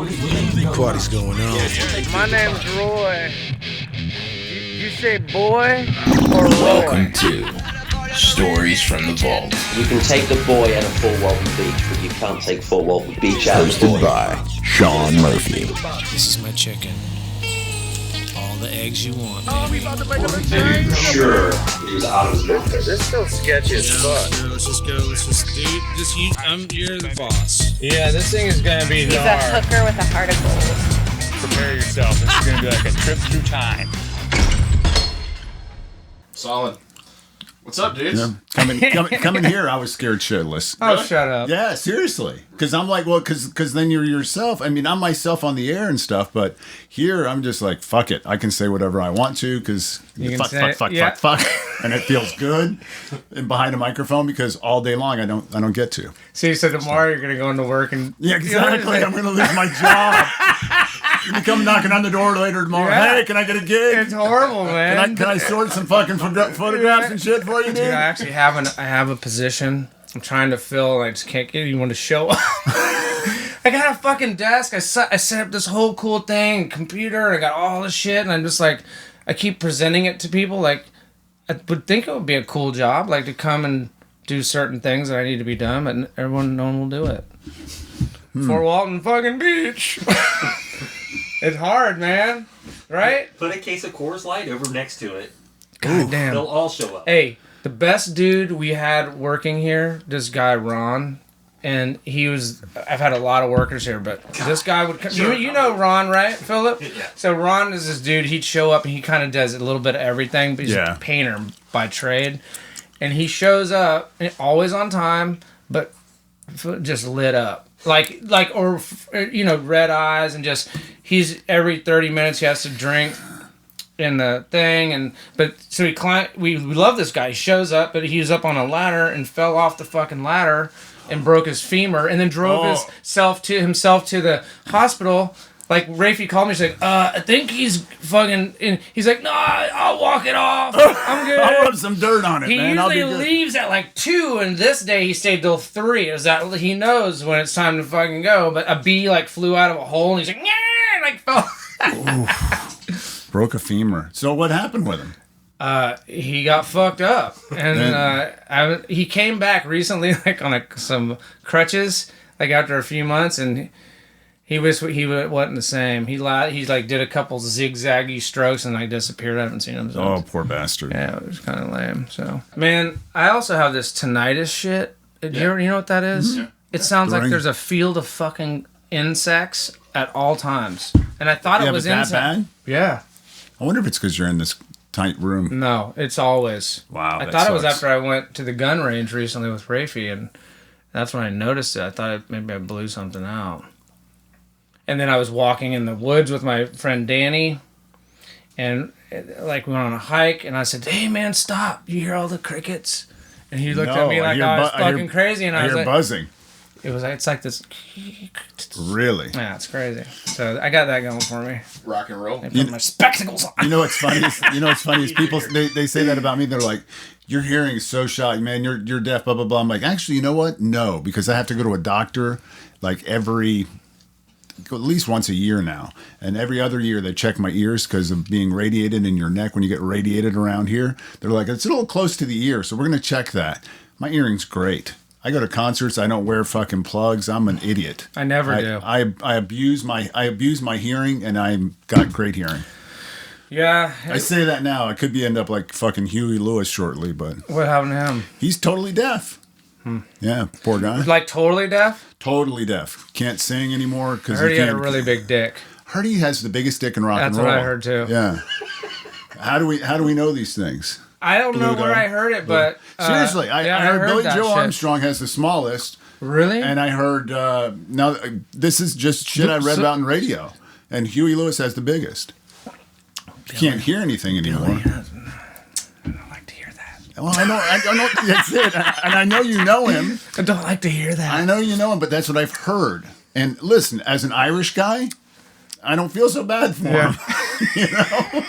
Party's going on. My name's Roy. You say boy or Roy? Welcome to Stories from the Vault. You can take the boy out of Fort Walton Beach, but you can't take Fort Walton Beach out of the boy. Hosted by Sean Murphy. This is my chicken. All the eggs you want, baby. Sure, he was out of his mind. This is still sketchy as fuck. Let's just go. You're the boss. Yeah, this thing is gonna be He's a dark. hooker with a heart of gold. Prepare yourself. This is gonna be like a trip through time. Solid. What's up, dudes? Yeah. Coming here, I was scared shitless. Oh, shut up. Yeah, seriously. Because I'm like, well, because then you're yourself. I mean, I'm myself on the air and stuff, but here I'm just like, fuck it. I can say whatever I want to because fuck. And it feels good and behind a microphone because all day long I don't get to. See, so tomorrow you're gonna go into work and... Yeah, exactly. I'm going to lose my job. You come knocking on the door later tomorrow. Yeah. Hey, can I get a gig? It's horrible, man. Can I sort some fucking photographs and shit for you, dude? Dude, I actually have a position I'm trying to fill, and I just can't get anyone to show up. I got a fucking desk. I set up this whole cool thing, computer, and I got all this shit, and I'm just like, I keep presenting it to people. Like, I would think it would be a cool job, like to come and do certain things that I need to be done, but no one will do it. Fort Walton fucking Beach. It's hard, man. Right? Put a case of Coors Light over next to it. God damn. They'll all show up. Hey, the best dude we had working here, this guy Ron, and I've had a lot of workers here, but this guy would come. You know Ron, right, Philip? Yeah. So Ron is this dude, he'd show up and he kind of does a little bit of everything, but he's a painter by trade. And he shows up, always on time, but just lit up. Like, or, red eyes, and just, he's, every 30 minutes he has to drink in the thing, we love this guy. He shows up, but he was up on a ladder and fell off the fucking ladder and broke his femur, and then drove himself to the hospital. Like, Rafi called me, he's like, I think he's fucking, he's like, no, I'll walk it off. I'm good. I'll rub some dirt on it, He man. usually leaves at like 2, and this day he stayed till 3. It was that he knows when it's time to fucking go, but a bee like flew out of a hole, and he's like, yeah, like fell. Broke a femur. So what happened with him? He got fucked up, and he came back recently, like on some crutches, like after a few months, and he wasn't the same. He like did a couple zigzaggy strokes and like disappeared. I haven't seen him since. Oh, poor bastard. Yeah, it was kind of lame. So, man, I also have this tinnitus shit. You know what that is? Mm-hmm. It sounds like there's a field of fucking insects at all times, and I thought it was insects. Bad? Yeah. I wonder if it's because you're in this tight room. No, it's always. Wow. I thought it was after I went to the gun range recently with Rafi, and that's when I noticed it. I thought maybe I blew something out. And then I was walking in the woods with my friend Danny, and like we went on a hike, and I said, "Hey man, stop! You hear all the crickets?" And he looked at me like I was fucking crazy, and I was like, buzzing. It's like this. Really? Yeah, it's crazy. So I got that going for me. Rock and roll. I put my spectacles on. You know what's funny? Is people they say that about me. They're like, "Your hearing is so shot, man. You're deaf." Blah blah blah. I'm like, actually, you know what? No, because I have to go to a doctor like at least once a year now, and every other year they check my ears because of being radiated in your neck. When you get radiated around here, they're like, it's a little close to the ear, so we're gonna check that. My earring's great. I go to concerts. I don't wear fucking plugs. I'm an idiot. I never do. I abuse my hearing, and I've got great hearing. Yeah. I say that now. I could end up like fucking Huey Lewis shortly, but what happened to him? He's totally deaf. Yeah, poor guy. Like totally deaf? Totally deaf. Can't sing anymore because I heard he had a really big dick. Heard he has the biggest dick in rock and roll. That's what I heard too. Yeah. How do we know these things? I don't know where I heard it, but seriously, I heard Billy Joe Armstrong has the smallest. Really? And I heard now this is just shit I read about in radio, and Huey Lewis has the biggest. Can't hear anything anymore. Well, I know. That's it. And I know you know him. I don't like to hear that. I know you know him, but that's what I've heard. And listen, as an Irish guy, I don't feel so bad for him. You know?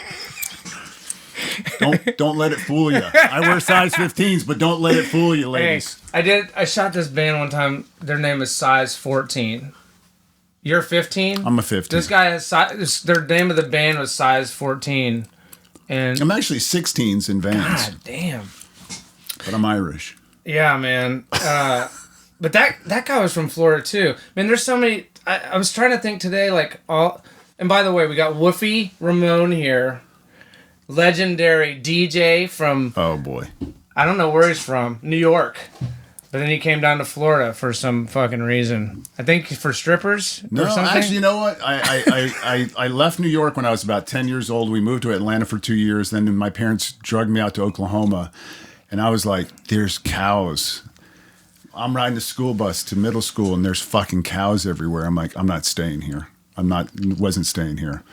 Don't let it fool you. I wear size 15s, but don't let it fool you, ladies. Hey, I shot this band one time. Their name is Size 14. You're 15? I'm a 15. This guy has their name of the band was Size 14. And I'm actually 16s in Vans. God damn. But I'm Irish. Yeah, man. But that guy was from Florida too. Man, there's so many. I was trying to think today, like all. And by the way, we got Woofy Ramone here, legendary DJ from. Oh boy. I don't know where he's from, New York, but then he came down to Florida for some fucking reason. I think for strippers or something. Actually, you know what? I left New York when I was about 10 years old. We moved to Atlanta for 2 years. Then my parents drugged me out to Oklahoma. And I was like, there's cows. I'm riding the school bus to middle school and there's fucking cows everywhere. I'm like, I'm not staying here. Wasn't staying here.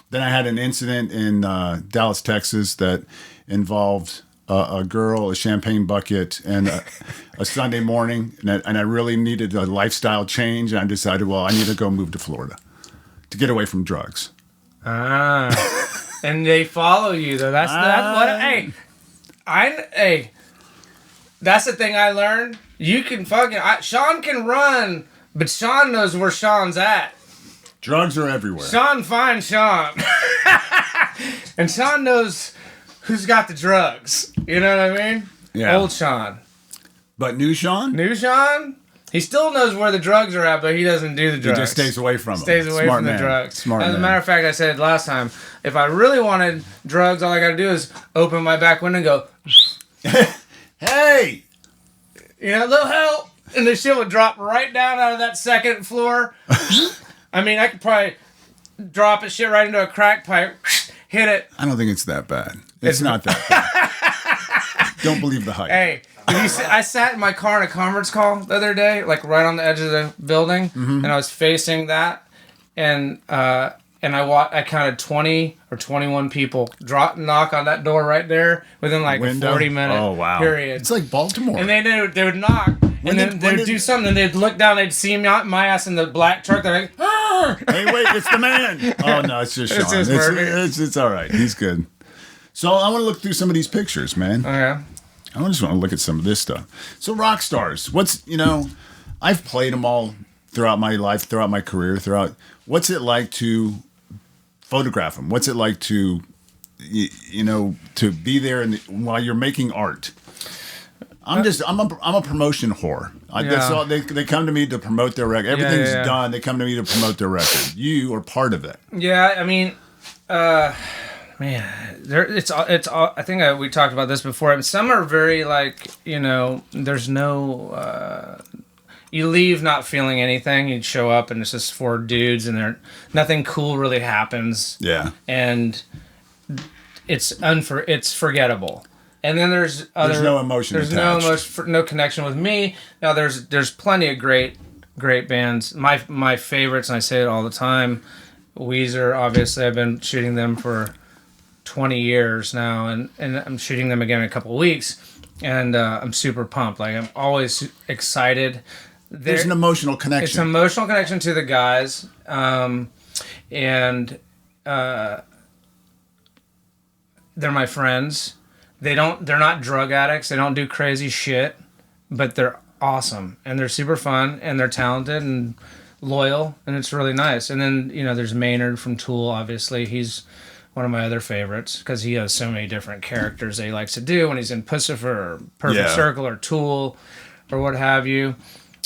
Then I had an incident in Dallas, Texas that involved a girl, a champagne bucket, and a Sunday morning. And I really needed a lifestyle change. And I decided, well, I need to go move to Florida to get away from drugs. And they follow you though. That's what. Hey, that's the thing I learned. You can Sean can run, but Sean knows where Sean's at. Drugs are everywhere. Sean finds Sean. And Sean knows who's got the drugs. You know what I mean? Yeah. Old Sean. But new Sean? New Sean? He still knows where the drugs are at, but he doesn't do the drugs. He just stays away from them. Stays away from the drugs. As a matter of fact, I said last time, if I really wanted drugs, all I got to do is open my back window and go, hey! You know, a little help. And the shit would drop right down out of that second floor. I mean, I could probably drop a shit right into a crack pipe, hit it. I don't think it's that bad. It's not that bad. Don't believe the hype. Hey, I sat in my car in a conference call the other day, like right on the edge of the building, and I was facing that, and I counted 20 or 21 people knock on that door right there within like a 40-minute period. It's like Baltimore. And they would knock, and then they would do something, and they'd look down, they'd see my ass in the black truck, they're like, "Arr!" Hey, wait, it's the man. Oh, no, it's just Sean. It's all right. He's good. So I want to look through some of these pictures, man. Oh, yeah? I just want to look at some of this stuff. So rock stars, I've played them all throughout my life, throughout my career, what's it like to photograph them? What's it like to, to be there while you're making art? I'm a promotion whore. That's all. They come to me to promote their record. Everything's done. They come to me to promote their record. You are part of it. Yeah, I mean, man, it's all. I think we talked about this before. I mean, some are very like, there's no. You leave not feeling anything. You show up and it's just four dudes, and nothing cool really happens. Yeah, and it's forgettable. And then there's no emotion. There's attached. no connection with me. Now there's plenty of great bands. My favorites, and I say it all the time. Weezer, obviously, I've been shooting them for 20 years now, and I'm shooting them again in a couple of weeks, and I'm super pumped. Like, I'm always excited. There's an emotional connection. It's an emotional connection to the guys, and they're my friends. They're not drug addicts. They don't do crazy shit, but they're awesome, and they're super fun, and they're talented and loyal, and it's really nice. And then, there's Maynard from Tool, obviously. He's one of my other favorites because he has so many different characters that he likes to do when he's in Pussifer or Perfect Circle or Tool or what have you.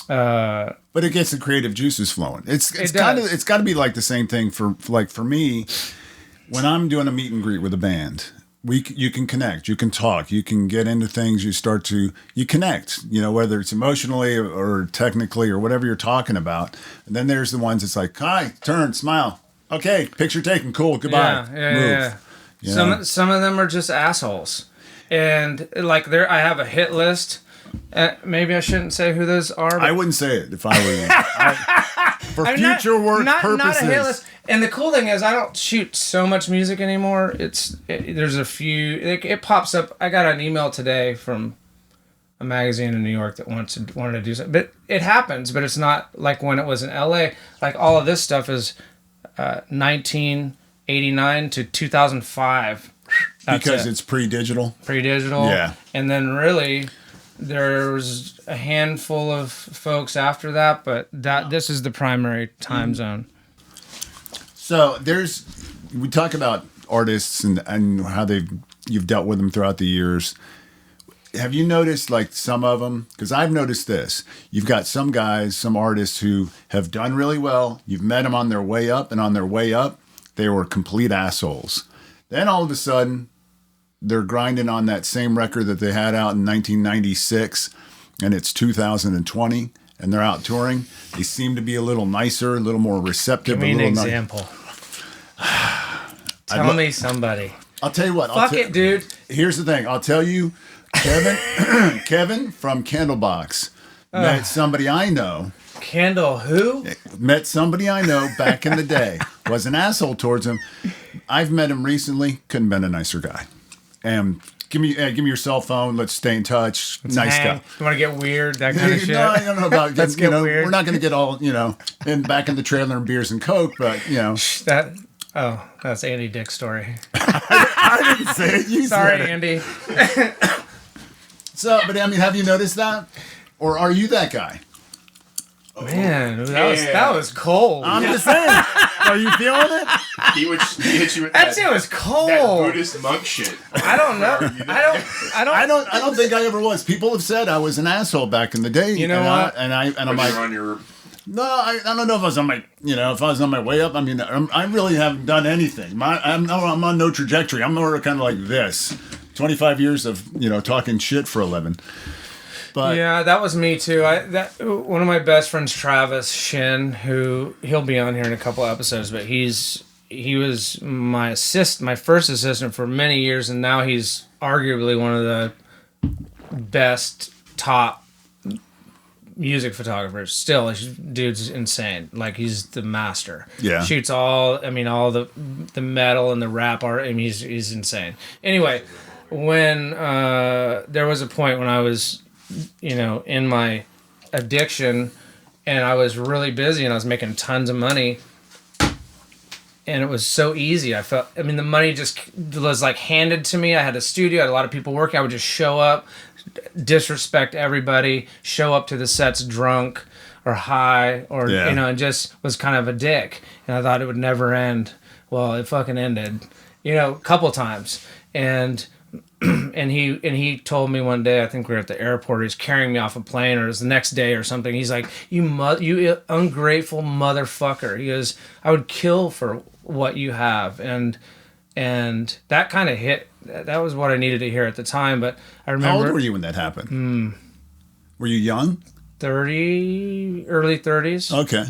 But it gets the creative juices flowing. It's got to be like the same thing for me when I'm doing a meet and greet with a band. You can connect, you can talk, you can get into things, you connect, whether it's emotionally or technically or whatever you're talking about. And then there's the ones that's like, hi, turn, smile. Okay, picture taken, cool, goodbye. Move. Yeah. Some of them are just assholes. And like I have a hit list. Maybe I shouldn't say who those are. But I wouldn't say it if I were you. For future work purposes. Not a hit list. And the cool thing is, I don't shoot so much music anymore. There's a few. It pops up. I got an email today from a magazine in New York that wanted to do something. But it happens. But it's not like when it was in LA. Like all of this stuff is 1989 to 2005. Because it's pre-digital. Yeah. And then really, there was a handful of folks after that, but this is the primary time zone. So we talk about artists and how you've dealt with them throughout the years. Have you noticed like some of them? Because I've noticed this. You've got some guys, some artists who have done really well. You've met them on their way up, and on their way up, they were complete assholes. Then all of a sudden, they're grinding on that same record that they had out in 1996, and it's 2020, and they're out touring. They seem to be a little nicer, a little more receptive. Give me an example. Tell me somebody. I'll tell you what. Fuck it, dude. Here's the thing. I'll tell you, Kevin from Candlebox met somebody I know. Candle who? Met somebody I know back in the day. Was an asshole towards him. I've met him recently. Couldn't been a nicer guy. And give me your cell phone. Let's stay in touch. Nice guy. You want to get weird? That kind of shit. No, I don't know about. Let's get weird. We're not going to get all back in the trailer and beers and coke, but that's Andy Dick's story. I didn't say it. You Sorry, said it. Andy. So, but I mean, have you noticed that, or are you that guy? Man, that was cold. I'm just saying. Are you feeling it? He hit you with that shit was cold. That Buddhist monk shit. I don't know. I don't think I ever was. People have said I was an asshole back in the day. You know what? I'm like, no, I don't know if I was on my, if I was on my way up. I mean, I really haven't done anything. I'm on no trajectory. I'm more kind of like this. 25 years of talking shit for a living. But yeah, that was me too. One of my best friends, Travis Shin, who he'll be on here in a couple episodes, but he was my first assistant for many years, and now he's arguably one of the best top music photographers. Still, dude's insane. Like, he's the master. Yeah, shoots all the metal and the rap art. I mean, he's insane. Anyway, when there was a point when I was in my addiction, and I was really busy, and I was making tons of money, and it was so easy. The money just was like handed to me. I had a studio, I had a lot of people working. I would just show up, disrespect everybody, show up to the sets drunk or high, or and just was kind of a dick. And I thought it would never end. Well, it fucking ended, a couple times. And he told me one day, I think we were at the airport, he was carrying me off a plane, or it was the next day or something. He's like, you ungrateful motherfucker. He goes, I would kill for what you have. And that kind of hit. That was what I needed to hear at the time. But I remember. How old were you when that happened? Were you young? 30, early 30s. Okay.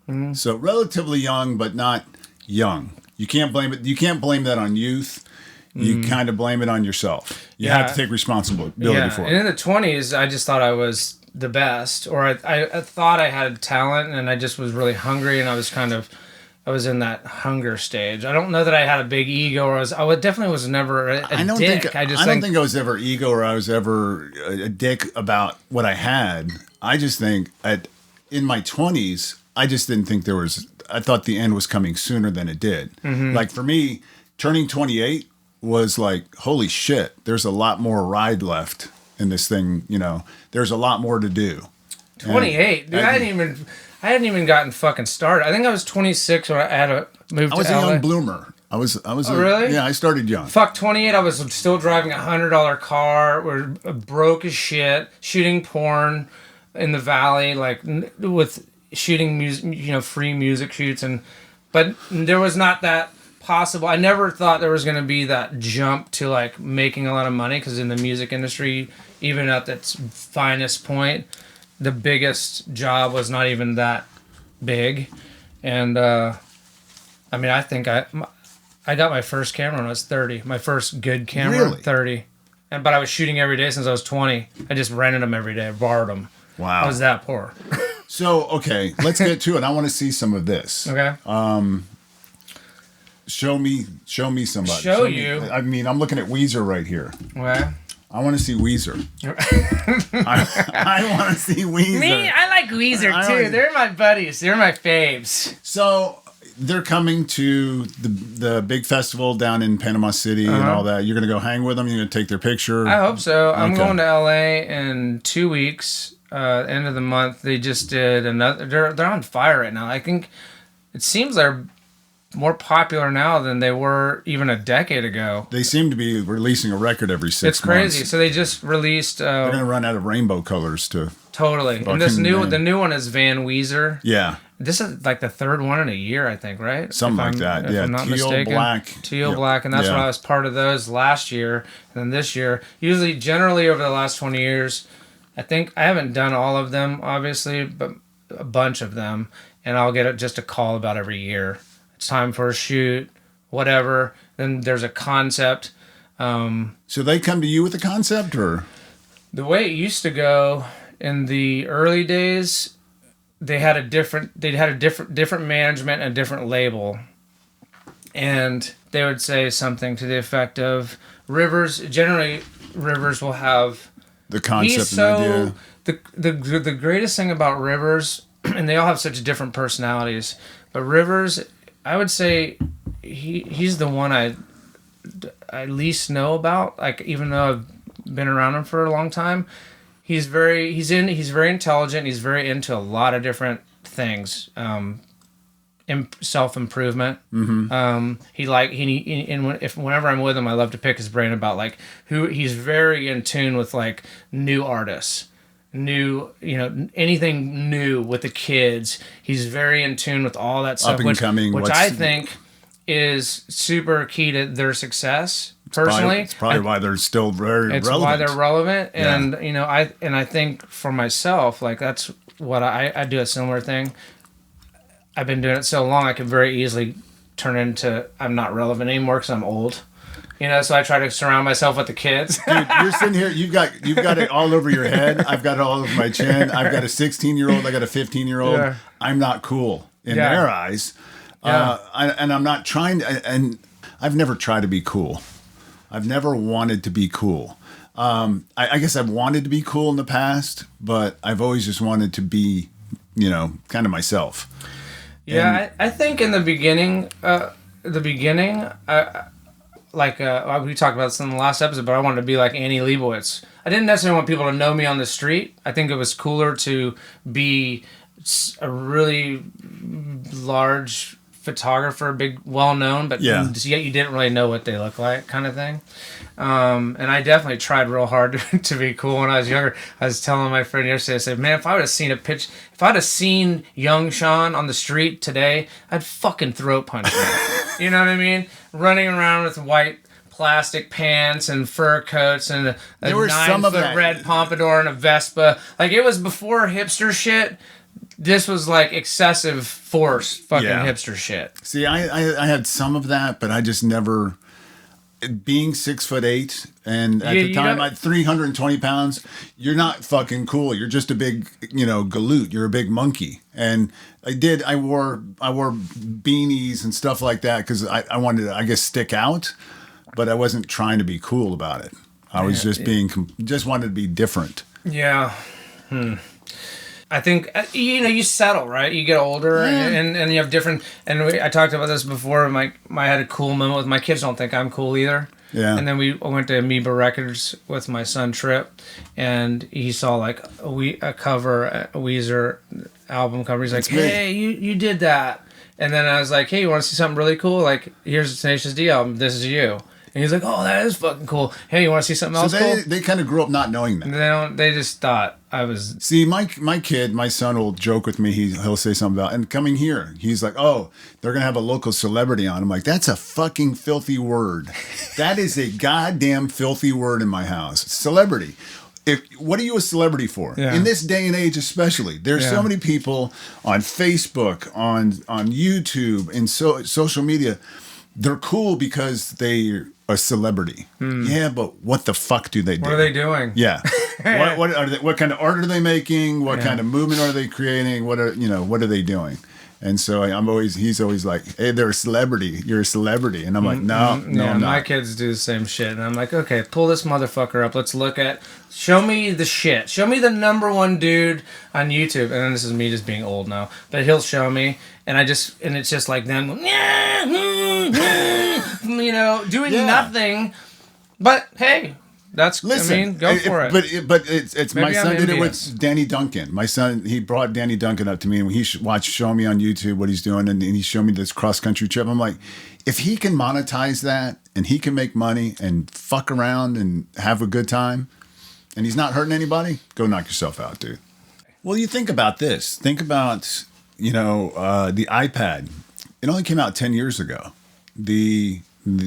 Mm-hmm. So relatively young, but not young. You can't blame it. You can't blame that on youth. You kind of blame it on yourself. You have to take responsibility for it. And in the 20s, I just thought I was the best, or I thought I had talent, and I just was really hungry, and I was in that hunger stage. I don't know that I had a big ego, or I definitely was never a dick. I don't think I was ever ego, or I was ever a dick about what I had. I just think in my 20s, I just didn't think I thought the end was coming sooner than it did. Mm-hmm. Like for me, turning 28 was like, holy shit, there's a lot more ride left in this thing. There's a lot more to do. 28, dude, I hadn't even gotten fucking started. I think I was 26 when I had to move to LA. I was a young bloomer. I was. Really? Yeah, I started young. Fuck, 28. I was still driving a $100 car. We're broke as shit. Shooting porn in the valley, like with shooting music, free music shoots, but there was not that possible. I never thought there was going to be that jump to like making a lot of money, because in the music industry, even at its finest point, the biggest job was not even that big. And I think I got my first camera when I was 30. My first good camera, really? 30. But I was shooting every day since I was 20. I just rented them every day. I borrowed them. Wow. I was that poor. So, okay, let's get to it. I want to see some of this. Okay. Show me somebody. Show you? I'm looking at Weezer right here. Okay. I want to see Weezer. I want to see Weezer. Me? I like Weezer too. They're my buddies. They're my faves. So they're coming to the big festival down in Panama City and all that. You're going to go hang with them? You're going to take their picture? I hope so. I'm going to LA in 2 weeks. End of the month. They just did another. They're on fire right now. I think it seems they're more popular now than they were even a decade ago. They seem to be releasing a record every 6 months. It's crazy. So they just released. They're going to run out of rainbow colors to. Totally. And the new one is Van Weezer. Yeah. This is like the third one in a year, I think, right? Something like that. Yeah. I'm not Teal mistaken. Black. Teal Black, and that's why I was part of those last year, and then this year. Generally over the last 20 years, I think I haven't done all of them, obviously, but a bunch of them, and I'll get just a call about every year. It's time for a shoot, whatever. Then there's a concept. So they come to you with a concept, or the way it used to go in the early days, they had a different management and a different label, and they would say something to the effect of Rivers will have the concept and idea. The greatest thing about Rivers, and they all have such different personalities, but Rivers, I would say he's the one I least know about. Like, even though I've been around him for a long time, he's very intelligent. He's very into a lot of different things. Self-improvement. Mm-hmm. Whenever I'm with him, I love to pick his brain about like who he's very in tune with, like new artists, anything new with the kids. He's very in tune with all that stuff, which I think is super key to their success. Personally, it's probably why they're still very relevant. It's why they're relevant, and I think for myself, like that's what I do a similar thing. I've been doing it so long, I can very easily turn into I'm not relevant anymore because I'm old. So I try to surround myself with the kids. Dude, you're sitting here, you've got it all over your head. I've got it all over my chin. I've got a 16-year-old. I got a 15-year-old. Yeah. I'm not cool in their eyes. Yeah. And I'm not trying to, and I've never tried to be cool. I've never wanted to be cool. I guess I've wanted to be cool in the past, but I've always just wanted to be, kind of myself. Yeah, I think in the beginning, we talked about this in the last episode, but I wanted to be like Annie Leibovitz. I didn't necessarily want people to know me on the street. I think it was cooler to be a really large photographer, big, well-known, but yet you didn't really know what they look like, kind of thing. And I definitely tried real hard to be cool when I was younger. I was telling my friend yesterday, I said, man, if I would have seen young Sean on the street today, I'd fucking throat punch him. You know what I mean? Running around with white plastic pants and fur coats and a 9-foot red pompadour and a Vespa. Like, it was before hipster shit. This was like excessive force fucking hipster shit. See, I had some of that, but I just never... Being 6'8" and at the time I'm 320 pounds, you're not fucking cool. You're just a big, galoot. You're a big monkey. And I wore beanies and stuff like that because I wanted to, I guess, stick out, but I wasn't trying to be cool about it. I was just wanted to be different. Yeah. I think, you settle, right? You get older and you have different, and I talked about this before, I had a cool moment with my kids don't think I'm cool either. Yeah. And then I went to Amoeba Records with my son Trip, and he saw like a Weezer album cover. He's like, hey, you did that. And then I was like, hey, you want to see something really cool? Like, here's the Tenacious D album, This Is You. And he's like, oh, that is fucking cool. Hey, you want to see something else cool? They kind of grew up not knowing that. They just thought I was... See, my son will joke with me. He'll say something about, and coming here, he's like, oh, they're going to have a local celebrity on. I'm like, that's a fucking filthy word. That is a goddamn filthy word in my house. Celebrity. What are you a celebrity for? Yeah. In this day and age especially. There's so many people on Facebook, on YouTube, and social media. They're cool because they're a celebrity. Yeah, but what the fuck do they do? What are they doing? Yeah. What are they? What kind of art are they making? What kind of movement are they creating? What are they doing? And so he's always like, hey, they're a celebrity. You're a celebrity. And I'm like, no, I'm not. My kids do the same shit. And I'm like, okay, pull this motherfucker up. Let's show me the shit. Show me the number one dude on YouTube. And then this is me just being old now. But he'll show me. And it's just like them, doing nothing. But hey, That's, Listen, go for it. But it's Maybe my son I'm did it envious. with Danny Duncan. My son, he brought Danny Duncan up to me and he watched showing me on YouTube what he's doing, and he showed me this cross country trip. I'm like, if he can monetize that and he can make money and fuck around and have a good time, and he's not hurting anybody, go knock yourself out, dude. Well, you think about this. Think about the iPad. It only came out 10 years ago. The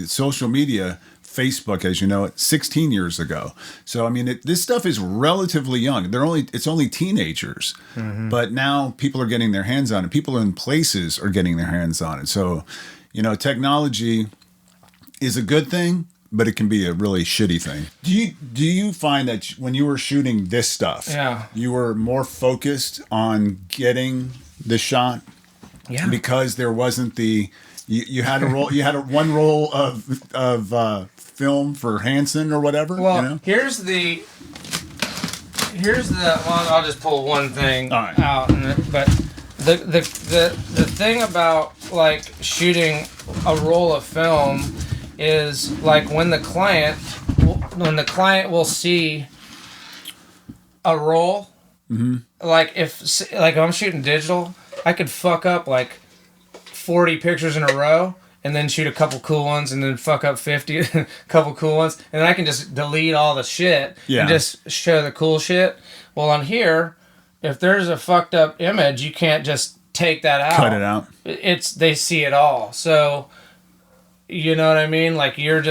social media, Facebook, as you know it, 16 years ago. So I mean, this stuff is relatively young. It's only teenagers, but now people are getting their hands on it. People in places are getting their hands on it. So, technology is a good thing, but it can be a really shitty thing. Do you find that when you were shooting this stuff, you were more focused on getting the shot? Yeah. Because there wasn't you had a roll. You had one roll of film for Hansen or whatever. Well, here's the. Well, I'll just pull one thing out, but the thing about like shooting a roll of film is like when the client will see a roll. Mm-hmm. Like if I'm shooting digital, I could fuck up like 40 pictures in a row and then shoot a couple cool ones and then fuck up 50, a couple cool ones, and then I can just delete all the shit and just show the cool shit. Well, on here, if there's a fucked up image, you can't just take that out. Cut it out. They see it all. So, you know what I mean? Like you're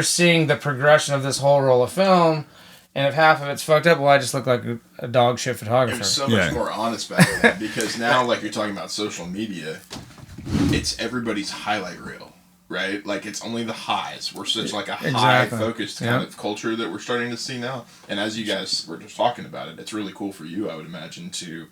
seeing the progression of this whole roll of film. And if half of it's fucked up, well, I just look like a dog shit photographer. It was so much more honest back then, because now, like you're talking about social media, it's everybody's highlight reel, right? Like it's only the highs. We're such like a high-focused kind of culture that we're starting to see now. And as you guys were just talking about it, it's really cool for you, I would imagine, to...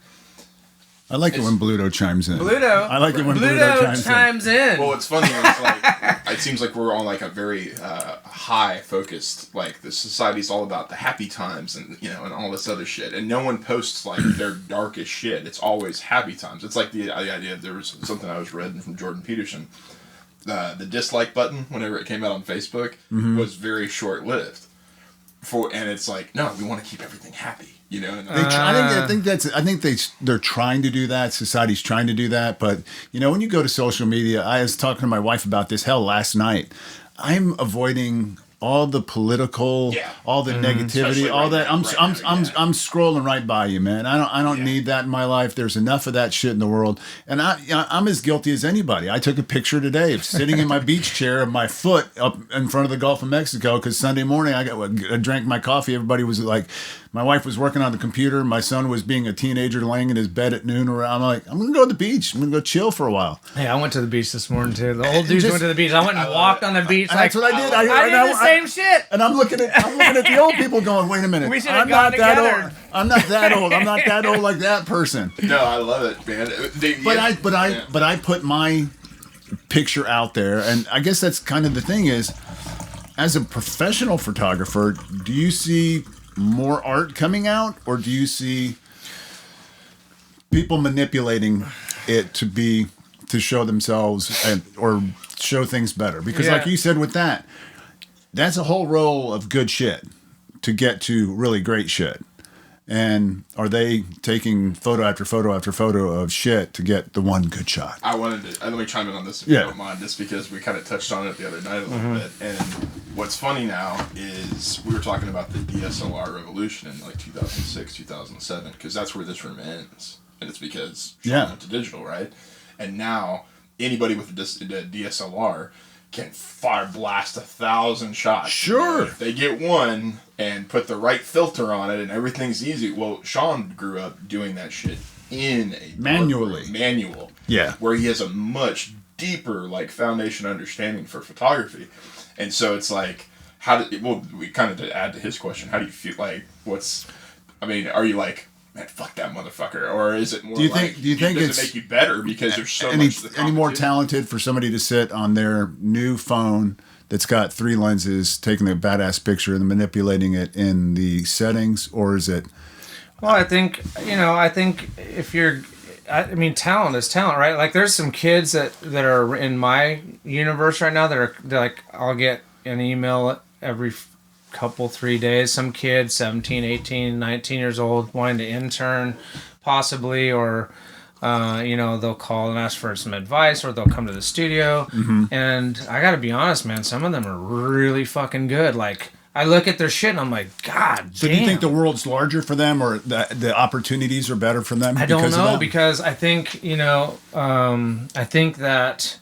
I like it when Bluto chimes in. I like it when Bluto chimes in. Well, it's funny. It's like it seems like we're on like a very high focused. Like the society's all about the happy times and and all this other shit. And no one posts like their darkest shit. It's always happy times. It's like the idea. There was something I was reading from Jordan Peterson. The dislike button, whenever it came out on Facebook, was very short lived. And it's like, no, we want to keep everything happy. I think they're trying to do that. Society's trying to do that, but when you go to social media, I was talking to my wife about this last night. I'm avoiding all the political, all the negativity, all that. I'm scrolling right by you, man. I don't need that in my life. There's enough of that shit in the world, and I'm as guilty as anybody. I took a picture today of sitting in my beach chair of my foot up in front of the Gulf of I because Sunday morning I drank my coffee. Everybody was like, my wife was working on the computer. My son was being a teenager laying in his bed at noon around. I'm like, I'm going to go to the beach. I'm going to go chill for a while. Hey, I went to the beach this morning, too. The old dudes went to the beach. I went and walked on the beach. That's what I did. I did the same shit. And I'm looking at the old people going, wait a minute. We should have gone together. I'm not that old. I'm not that old like that person. No, I love it, man. But I put my picture out there, and I guess that's kind of the thing is, as a professional photographer, do you see more art coming out, or do you see people manipulating it to show themselves or show things better? Because like you said with that's a whole roll of good shit to get to really great shit. And are they taking photo after photo after photo of shit to get the one good shot? I wanted to let me chime in on this if you don't mind, just because we kind of touched on it the other night a little bit. And what's funny now is we were talking about the DSLR revolution in like 2006, 2007, because that's where this room ends. And it's because Sean went to digital, right? And now anybody with a DSLR can fire blast 1,000 shots. Sure. If they get one and put the right filter on it and everything's easy. Well, Sean grew up doing that shit in a manual. Yeah. Where he has a much deeper like foundation understanding for photography. And so it's like, we kind of to add to his question, how do you feel like are you like, man, fuck that motherfucker, or is it more does it make you better because there's so much any more talented for somebody to sit on their new phone that's got 3 lenses, taking a badass picture and manipulating it in the settings, or is it? Well, I think if you're, talent is talent, right? Like there's some kids that are in my universe right now they're like, I'll get an email every couple 3 days. Some kid 17, 18, 19 years old wanting to intern possibly, or they'll call and ask for some advice, or they'll come to the studio. And I gotta be honest, man, some of them are really fucking good. Like, I look at their shit and I'm like, God So damn. do you think the world's larger for them, or the opportunities are better for them? I don't know, because I think, I think that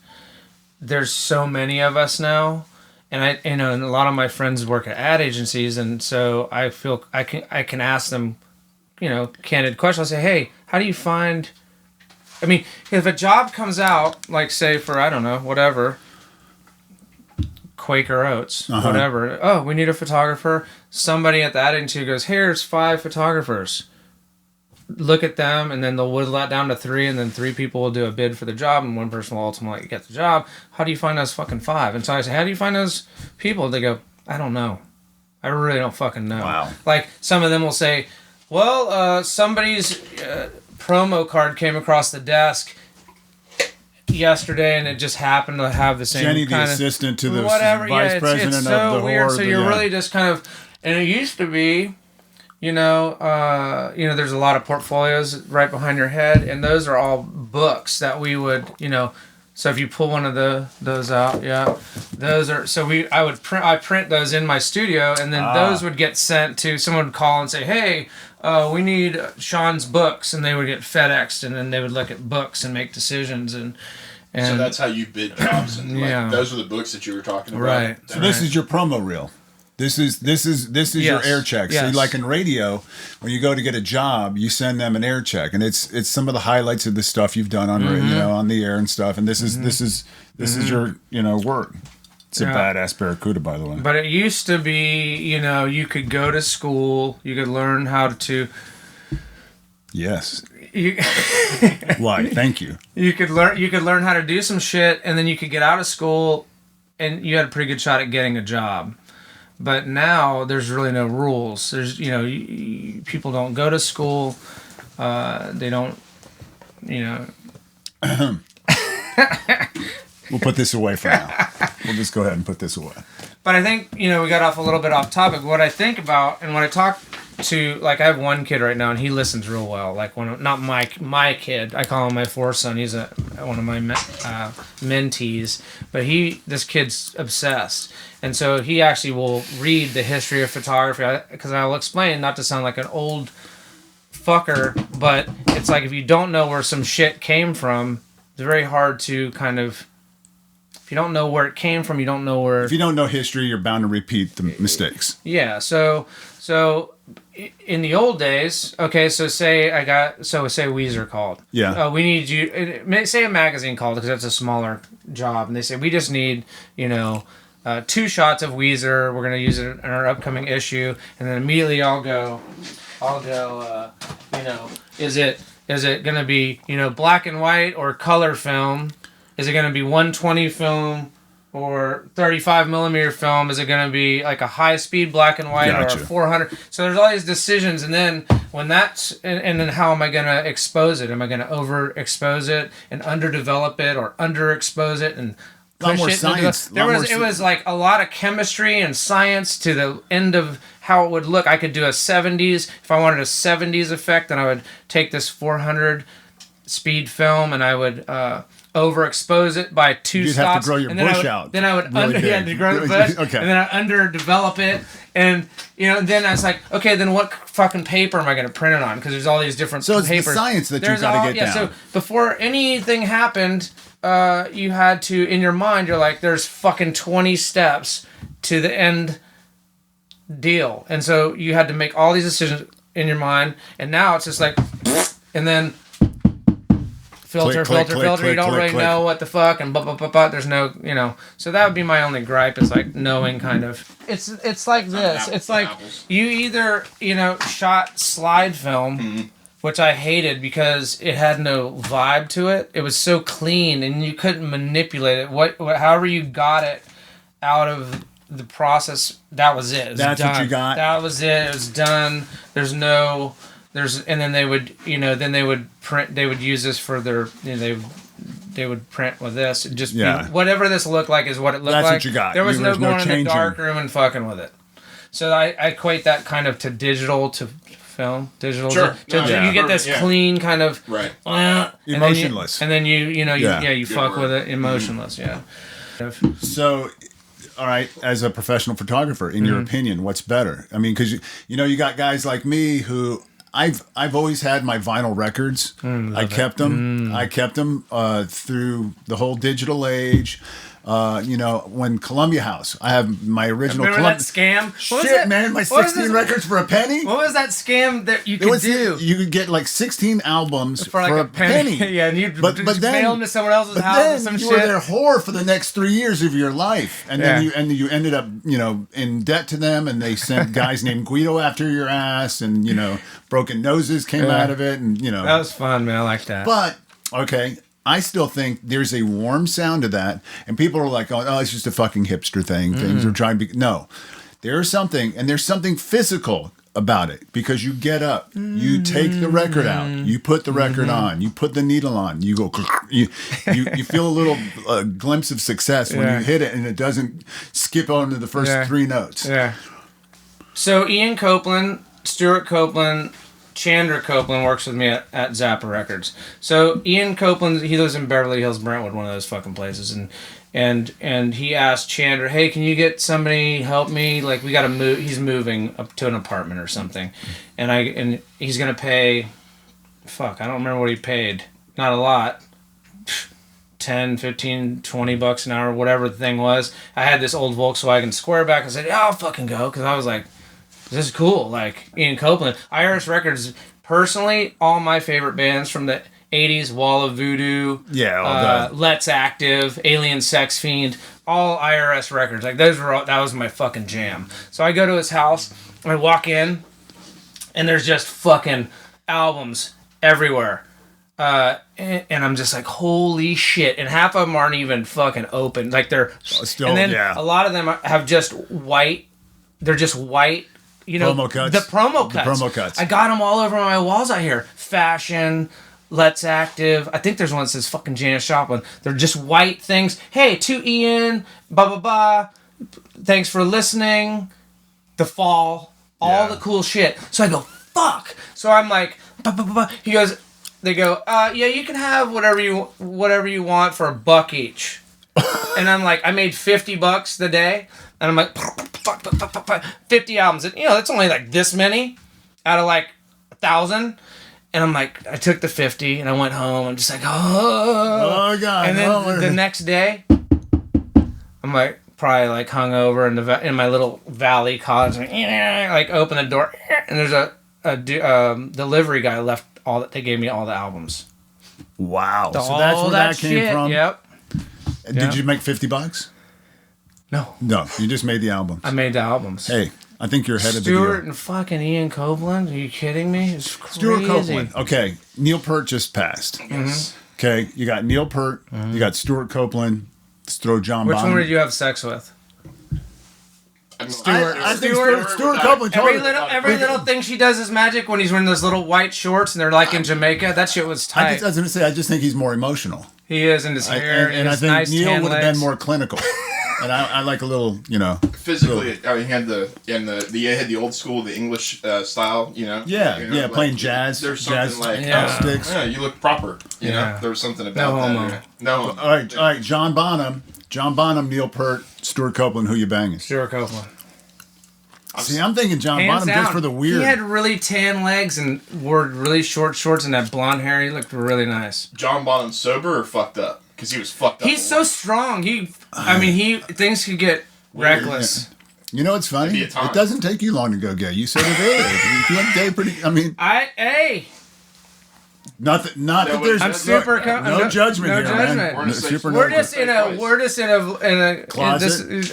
there's so many of us now, and and a lot of my friends work at ad agencies, and so I feel I can ask them, candid questions. I'll say, hey, how do you find? I mean, if a job comes out, like say for, I don't know, whatever, Quaker Oats, whatever. Oh, we need a photographer. Somebody at the ad agency goes, here's 5 photographers. Look at them, and then they'll whittle that down to 3, and then 3 people will do a bid for the job, and 1 person will ultimately get the job. How do you find those fucking 5? And so I say, how do you find those people? They go, I don't know. I really don't fucking know. Wow. Like, some of them will say, well, somebody's promo card came across the desk yesterday, and it just happened to have the same Jenny, kind the of assistant to the whatever. vice president it's of so the weird. whore. So you're really just kind of, and it used to be, there's a lot of portfolios right behind your head, and those are all books that we would, So if you pull one of those out, those are. So I print those in my studio, and then those would get sent to someone. Would call and say, hey, we need Sean's books, and they would get FedExed, and then they would look at books and make decisions, and so that's how you bid jobs, and those are the books that you were talking about. Right. So this is your promo reel. This is your air check. So like in radio, when you go to get a job, you send them an air check, and it's some of the highlights of the stuff you've done on on the air and stuff. And this is your work. It's a badass Barracuda, by the way. But it used to be, you could go to school, you could learn how to. Yes. Why? Thank you. You could learn how to do some shit, and then you could get out of school, and you had a pretty good shot at getting a job. But now there's really no rules. There's people don't go to school. They don't. We'll put this away for now. We'll just go ahead and put this away. But I think we got off a little bit off topic. What I think about, and when I talk to, like, I have one kid right now, and he listens real well. Like, not my kid, I call him my foreson. He's one of my mentees, but this kid's obsessed, and so he actually will read the history of photography, because I'll explain, not to sound like an old fucker, but it's like, if you don't know where some shit came from, it's very hard to kind of. If you don't know where it came from, you don't know where. If you don't know history, you're bound to repeat the mistakes. Yeah. So in the old days, okay. So say Weezer called. Yeah. We need you. Say a magazine called, because that's a smaller job, and they say, we just need 2 shots of Weezer. We're gonna use it in our upcoming issue, and then immediately I'll go. Is it gonna be black and white or color film? Is it going to be 120 film or 35 millimeter film? Is it going to be like a high speed black and white or a 400? So there's all these decisions, and then when that's and then how am I going to expose it? Am I going to overexpose it and underdevelop it, or underexpose it and push more it? Science. It was like a lot of chemistry and science to the end of how it would look. I could do a 70s if I wanted a 70s effect, then I would take this 400 speed film and I would. Overexpose it by 2 stops. You'd have to grow your bush out. Then I would really grow the bush, okay. and then I underdevelop it, and then I was like, okay, then what fucking paper am I going to print it on? Because there's all these different papers. So it's the science that you've got to get down. So before anything happened, you had to, in your mind, you're like, there's fucking 20 steps to the end deal, and so you had to make all these decisions in your mind, and now it's just like, and then. Filter. You don't really know what the fuck, and blah. There's no, So that would be my only gripe, is like knowing kind of. It's like this. It's like you either shot slide film, which I hated because it had no vibe to it. It was so clean, and you couldn't manipulate it. However you got it out of the process, that was it. That's done. what you got. That was it. It was done. And then they would, they would print. They would use this for their. They would print with this. Just be, whatever this looked like is what it looked like. That's what you got. There was no going in the dark room and fucking with it. So I equate that kind of to digital to film. Digital. Sure. You get this clean kind of right. Emotionless. And then you fuck word. with it emotionless. Yeah. So, all right, as a professional photographer, in your opinion, what's better? I mean, because you got guys like me who I've always had my vinyl records. I kept them. I kept them through the whole digital age. When Columbia House, I have my original. Remember that scam? Shit, man, my 16 records for a penny. What was that scam that you could do? You could get like 16 albums for like a penny. Yeah, and you'd but just then, mail them to someone else's house then or some you shit. were their whore for the next 3 years of your life, and then you ended up in debt to them, and they sent guys named Guido after your ass, and broken noses came out of it, and that was fun, man. I like that. But okay. I still think there's a warm sound to that, and people are like, "Oh, it's just a fucking hipster thing." Things are trying to be there's something physical about it because you get up, you take the record out, you put the record on, you put the needle on, you go, you feel a little glimpse of success when you hit it, and it doesn't skip on to the first 3 notes. Yeah. So Ian Copeland, Stuart Copeland, Chandra Copeland works with me at Zappa Records. So Ian Copeland, he lives in Beverly Hills, Brentwood, one of those fucking places, and he asked Chandra, "Hey, can you get somebody help me? Like we got to move. He's moving up to an apartment or something, and he's gonna pay. Fuck, I don't remember what he paid. Not a lot. 10, 15, 20 bucks an hour, whatever the thing was. I had this old Volkswagen Squareback. I said, yeah, I'll fucking go because I was like, this is cool. Like Ian Copeland, IRS Records. Personally, all my favorite bands from the 80s, Wall of Voodoo, Let's Active, Alien Sex Fiend, all IRS Records. Like that was my fucking jam. So I go to his house, I walk in, and there's just fucking albums everywhere. And I'm just like, holy shit. And half of them aren't even fucking open. Like they're still, and then a lot of them have just white. They're just white. Promo cuts. The promo cuts. I got them all over my walls out here. Fashion, Let's Active. I think there's one that says fucking Janis Joplin. They're just white things. Hey, to Ian, blah, blah, blah. Thanks for listening. The Fall. All the cool shit. So I go, fuck. So I'm like, bah, bah, bah, bah. He goes, they go, yeah, you can have whatever you want for $1 each. And I'm like, I made $50 the day. And I'm like, 50 albums. And, that's only like this many out of like 1,000. And I'm like, I took the 50 and I went home. I'm just like, oh God. And then the next day, I'm like, probably like hungover in my little valley cottage. Like open the door and there's a delivery guy left they gave me all the albums. Wow. So that's where that came from? Yep. Did you make $50? No, you just made the albums. I made the albums. Hey, I think you're ahead of the deal. Stuart and fucking Ian Copeland? Are you kidding me? It's crazy. Stuart Copeland. Okay, Neil Peart just passed. Yes. Okay, you got Neil Peart, you got Stuart Copeland. Let's throw John Which Bonham. one did you have sex with? Stuart Copeland. Every little thing she does is magic when he's wearing those little white shorts and they're like in Jamaica. That shit was tight. I was going to say, I just think he's more emotional. He is in his hair and I his think nice Neil would have been legs. more clinical. And I like a little, physically. I mean, he had the old school, the English style. Yeah, playing jazz. There's jazz something like sticks. Yeah, you look proper. You know, there was something about that. No. All right. John Bonham, Neil Peart, Stuart Copeland. Who you banging? Stuart Copeland. See, I'm thinking John Hands Bonham down. just for the weird. He had really tan legs and wore really short shorts and that blonde hair. He looked really nice. John Bonham sober or fucked up? Because he was fucked up. He's so strong. Things could get reckless. You know what's funny? It doesn't take you long to go gay. You said it earlier. You went gay pretty. I mean, Nothing. Not that there's. I'm super. No judgment here, man. We're just in a closet.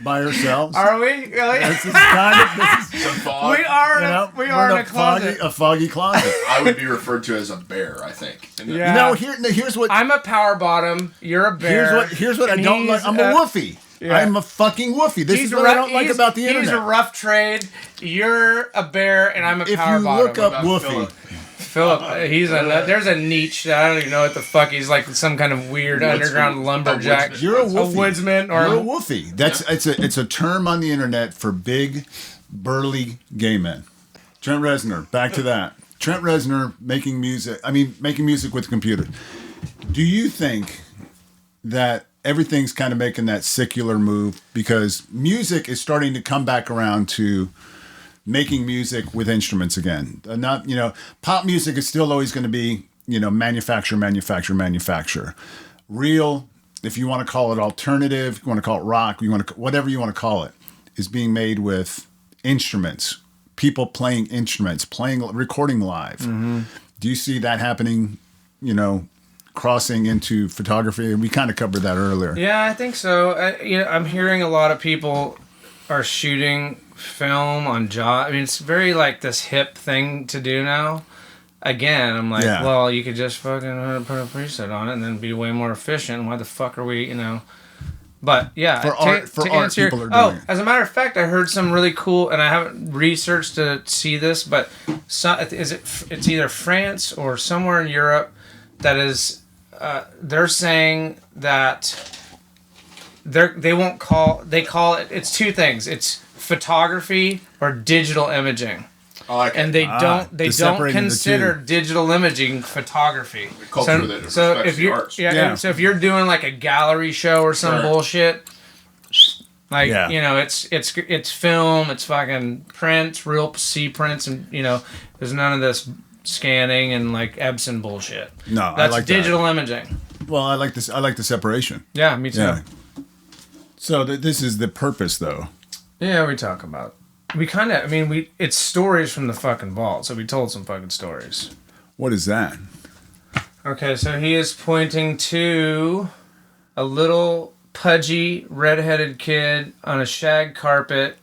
By ourselves. Are we? Really? This is kind of some fog. We are in a closet. A foggy closet. I would be referred to as a bear, I think. Yeah. Here's what I'm a power bottom. You're a bear. Here's what I don't like. I'm a woofy. Yeah. I'm a fucking woofy. This is what I don't like about the internet. He's a rough trade. You're a bear, and I'm a power bottom. If you look up woofy, Philip, there's a niche that I don't even know what the fuck. He's like some kind of weird underground lumberjack. You're a woofy. A woodsman or you're a woofy. It's a term on the internet for big, burly gay men. Trent Reznor, back to that. Trent Reznor making music with computers. Do you think that everything's kind of making that secular move because music is starting to come back around to making music with instruments again? Not, pop music is still always going to be, manufacture. Real, if you want to call it alternative, you want to call it rock, whatever you want to call it, is being made with instruments. People playing instruments, recording live. Mm-hmm. Do you see that happening, crossing into photography? We kind of covered that earlier. Yeah, I think so. I'm hearing a lot of people are shooting film on job. I mean, it's very like this hip thing to do now. Again, I'm like, well, you could just fucking put a preset on it and then be way more efficient. Why the fuck are we, But yeah, for art, people are doing it. As a matter of fact, I heard some really cool, and I haven't researched to see this, but it's either France or somewhere in Europe that is, they're saying that they call it, it's two things. It's photography or digital imaging. And they don't consider digital imaging photography. So if you're doing like a gallery show or some bullshit, like it's film, it's fucking prints, real C prints, and there's none of this scanning and like Epson bullshit. No, that's I like digital imaging. Well, I like this. I like the separation. Yeah, me too. Yeah. So this is the purpose, though. Yeah, we talk about. It's stories from the fucking vault, so we told some fucking stories. What is that? Okay, so he is pointing to a little pudgy, redheaded kid on a shag carpet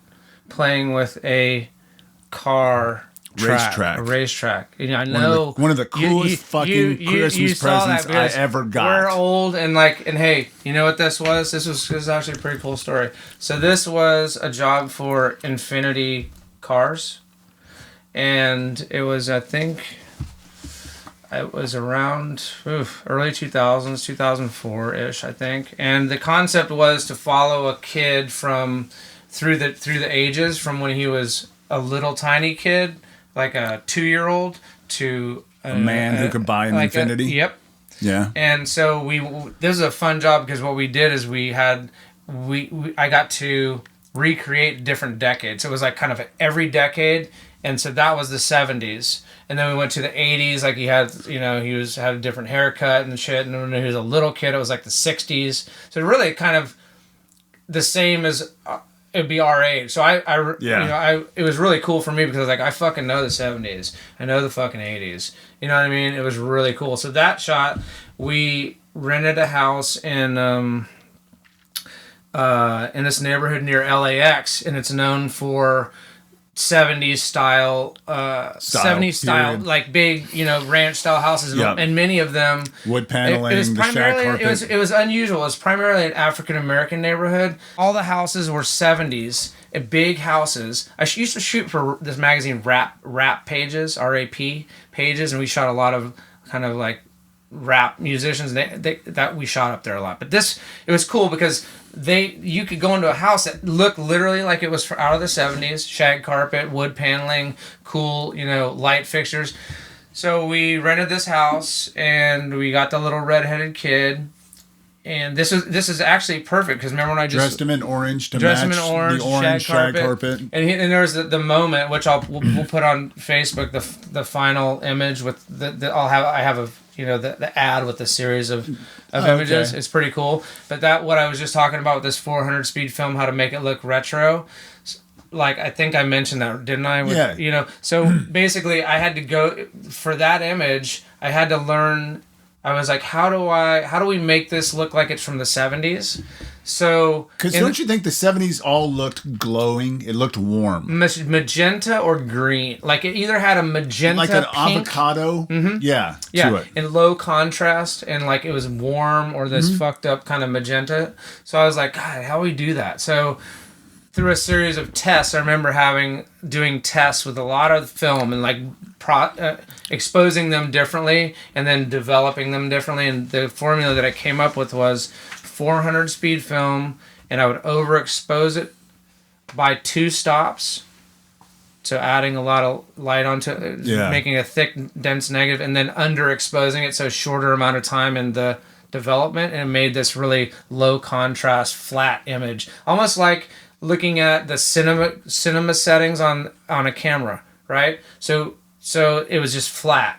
playing with a car racetrack. A racetrack. I know one of the coolest fucking Christmas presents I ever got. We're old and hey, you know what this was? This was actually a pretty cool story. So this was a job for Infinity Cars, and it was around early 2000s, 2004-ish, I think. And the concept was to follow a kid from through the ages, from when he was a little tiny kid, like a 2-year-old, to a man who could buy an Infinity. Yep. Yeah. And so this is a fun job because what we did is I got to recreate different decades. So it was like kind of every decade, and so that was the 70s. And then we went to the 80s, like he had a different haircut and shit. And when he was a little kid, it was like the 60s. So really kind of the same as it'd be our age. So it was really cool for me because I fucking know the 70s. I know the fucking 80s. You know what I mean? It was really cool. So that shot, we rented a house in this neighborhood near LAX, and it's known for 70s style, like big, ranch style houses, and many of them wood paneling. It was unusual. It was primarily an African American neighborhood. All the houses were 70s, big houses. I used to shoot for this magazine, Rap Pages, RAP Pages, and we shot a lot of kind of like rap musicians. That we shot up there a lot. But it was cool because you could go into a house that looked literally like it was out of the 70s, shag carpet, wood paneling, cool, light fixtures. So we rented this house and we got the little redheaded kid, and this is actually perfect because remember when I just dressed him in orange the orange shag carpet. And there was the moment which we'll put on Facebook, the final image with I have a the ad with the series of images. Okay. It's pretty cool. But what I was just talking about with this 400 speed film, how to make it look retro, like I think I mentioned that, didn't I? Yeah. So basically I had to go for that image. I had to learn. I was like, how do we make this look like it's from the 70s? So, because don't you think the 70s all looked glowing? It looked warm. Magenta or green. Like it either had a magenta, like an pink, avocado. Mm-hmm. Yeah. To it. In low contrast, and like it was warm or this fucked up kind of magenta. So I was like, God, how do we do that? So through a series of tests. I remember doing tests with a lot of film and like exposing them differently and then developing them differently. And the formula that I came up with was 400 speed film, and I would overexpose it by 2 stops. So adding a lot of light onto it, making a thick, dense negative, and then underexposing it so shorter amount of time in the development, and it made this really low contrast, flat image, almost like looking at the cinema settings on a camera, right? So it was just flat.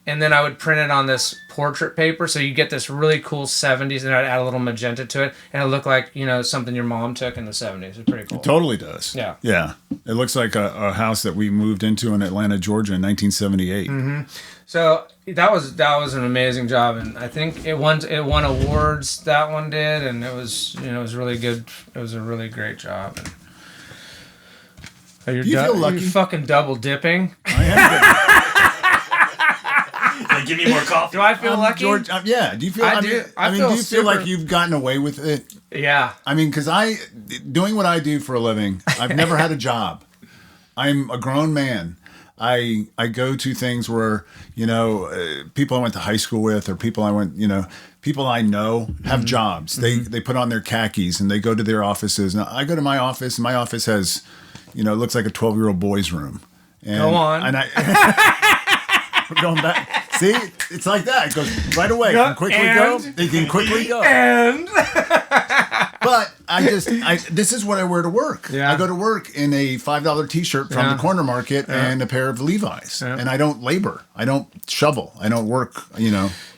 And then I would print it on this portrait paper, so you get this really cool 70s, and I'd add a little magenta to it, and it looked like, something your mom took in the 70s. It's pretty cool. It totally does. Yeah. Yeah. It looks like a house that we moved into in Atlanta, Georgia in 1978. Mm-hmm. So that was an amazing job, and I think it won awards. That one did, and it was it was really good. It was a really great job. And do you feel lucky? You're fucking double dipping. I am. Give me more coffee. Do I feel lucky? George, yeah. Do you feel? Do you feel like you've gotten away with it? Yeah. I mean, because doing what I do for a living, I've never had a job. I'm a grown man. I go to things where people I went to high school with, or people I know have jobs. They put on their khakis and they go to their offices. Now I go to my office, and my office has, it looks like a 12-year-old boy's room. And, go on. And we're going back. See, it's like that. It goes right away. Yeah, They can quickly go. And but this is what I wear to work. Yeah. I go to work in a $5 T-shirt from the corner market and a pair of Levi's, and I don't labor. I don't shovel. I don't work.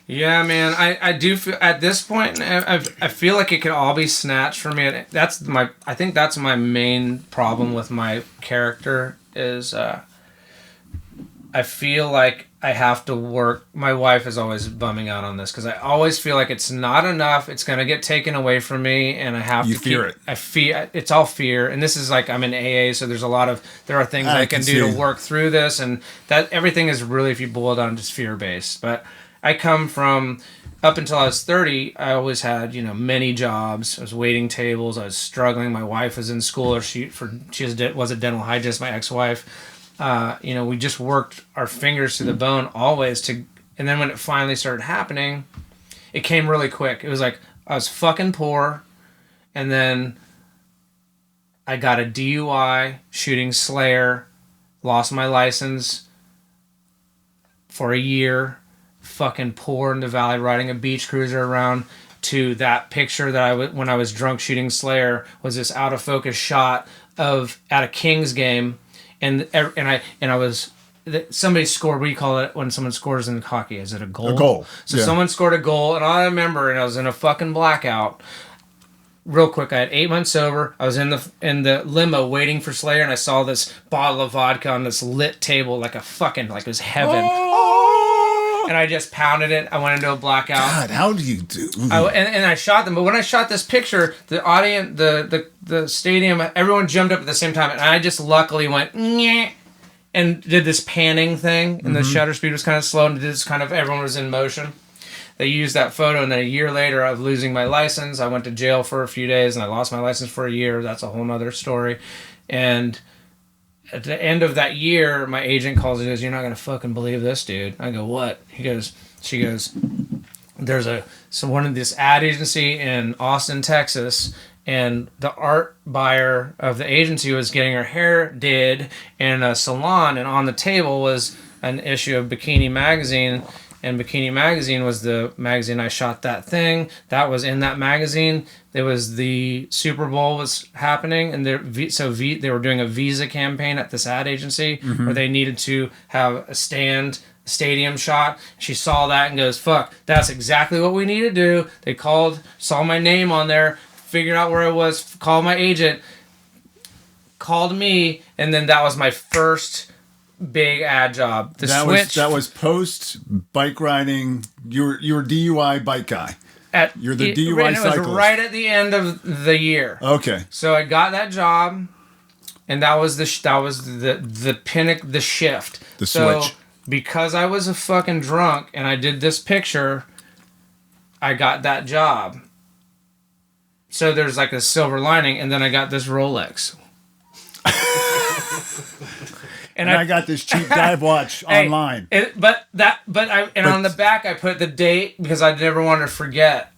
Yeah, man. I do feel at this point. I feel like it could all be snatched from me. I think that's my main problem with my character is. I feel like I have to work. My wife is always bumming out on this because I always feel like it's not enough. It's going to get taken away from me, and I have to fear it. I fear it's all fear, and this is like I'm in AA, so there are things I can do to work through this, and that everything is really, if you boil it down, just fear based. But I come from up until I was 30. I always had many jobs. I was waiting tables. I was struggling. My wife was in school, or she was a dental hygienist. My ex-wife. We just worked our fingers to the bone always and then when it finally started happening, it came really quick. It was like I was fucking poor, and then I got a DUI shooting Slayer, lost my license for a year, fucking poor in the valley, riding a beach cruiser around, to that picture that when I was drunk shooting Slayer was this out of focus shot at a Kings game. And I was somebody scored. What do you call it when someone scores in hockey? Is it a goal? A goal. So someone scored a goal, and I remember, and I was in a fucking blackout. Real quick, I had 8 months sober. I was in the limo waiting for Slayer, and I saw this bottle of vodka on this lit table, like it was heaven. Oh! And I just pounded it. I went into a blackout. God, how do you do? And I shot them. But when I shot this picture, the audience, the stadium, everyone jumped up at the same time. And I just luckily went, nyeh, and did this panning thing. And the shutter speed was kind of slow. And did this kind of, everyone was in motion. They used that photo. And then a year later, I was losing my license. I went to jail for a few days. And I lost my license for a year. That's a whole nother story. And at the end of that year, my agent calls and goes, "You're not going to fucking believe this, dude." I go, "What?" She goes, "There's one of this ad agency in Austin, Texas, and the art buyer of the agency was getting her hair did in a salon, and on the table was an issue of Bikini Magazine, and Bikini Magazine was the magazine I shot that thing. That was in that magazine. There was the Super Bowl was happening, and they were doing a Visa campaign at this ad agency where they needed to have a stadium shot. She saw that and goes, "Fuck, that's exactly what we need to do." They saw my name on there, figured out where I was, called my agent, called me, and then that was my first big ad job. That was post bike riding. You were DUI bike guy. You're the DUI cyclist. It was right at the end of the year. Okay. So I got that job, and that was the pinnacle, the shift. The switch. Because I was a fucking drunk and I did this picture, I got that job. So there's like a silver lining, and then I got this Rolex. And I got this cheap dive watch online. On the back I put the date because I never wanted to forget.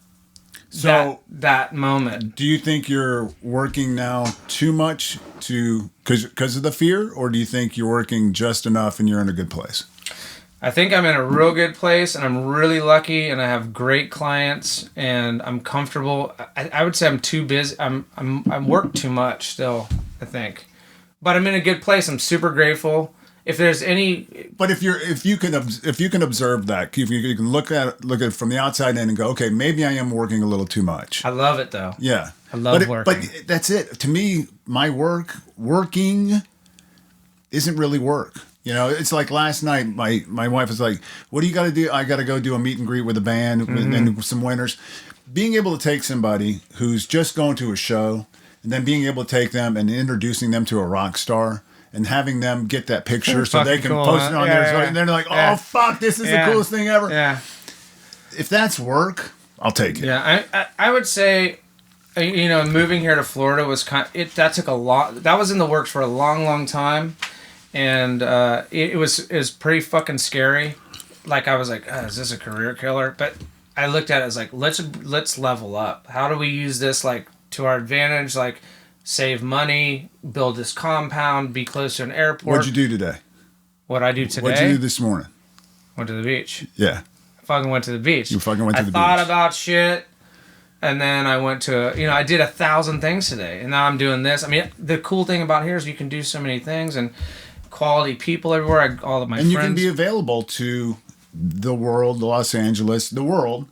So that moment. Do you think you're working now too much because of the fear, or do you think you're working just enough and you're in a good place? I think I'm in a real good place, and I'm really lucky, and I have great clients, and I'm comfortable. I would say I'm too busy. I work too much still, I think, but I'm in a good place. I'm super grateful. If there's any, but if you can observe that, if you can look at it from the outside in and go, okay, maybe I am working a little too much. I love it though. Yeah, I love working. But that's it. To me, my working isn't really work. You know, it's like last night, my wife was like, what do you got to do? I got to go do a meet and greet with a band and some winners. Being able to take somebody who's just going to a show and then being able to take them and introducing them to a rock star and having them get that picture so they can post it on theirs. And they're like, oh, fuck, this is the coolest thing ever. Yeah. If that's work, I'll take it. Yeah, I would say, moving here to Florida was that took a lot. That was in the works for a long, long time. And it was pretty fucking scary. Like, I was like, is this a career killer? But I looked at it as like, let's level up. How do we use this like to our advantage? Like, save money, build this compound, be close to an airport. What'd you do today? What'd I do today? What'd you do this morning? Went to the beach. Yeah. I fucking went to the beach. You fucking went to the beach. I thought about shit. And then I went to, I did 1,000 things today. And now I'm doing this. I mean, the cool thing about here is you can do so many things and quality people everywhere. All of my friends. And you can be available to the world, Los Angeles, the world,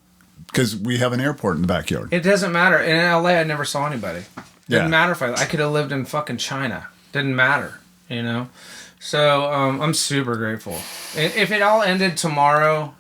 because we have an airport in the backyard. It doesn't matter. In LA, I never saw anybody. Didn't matter if I could have lived in fucking China. Didn't matter, So I'm super grateful. If it all ended tomorrow,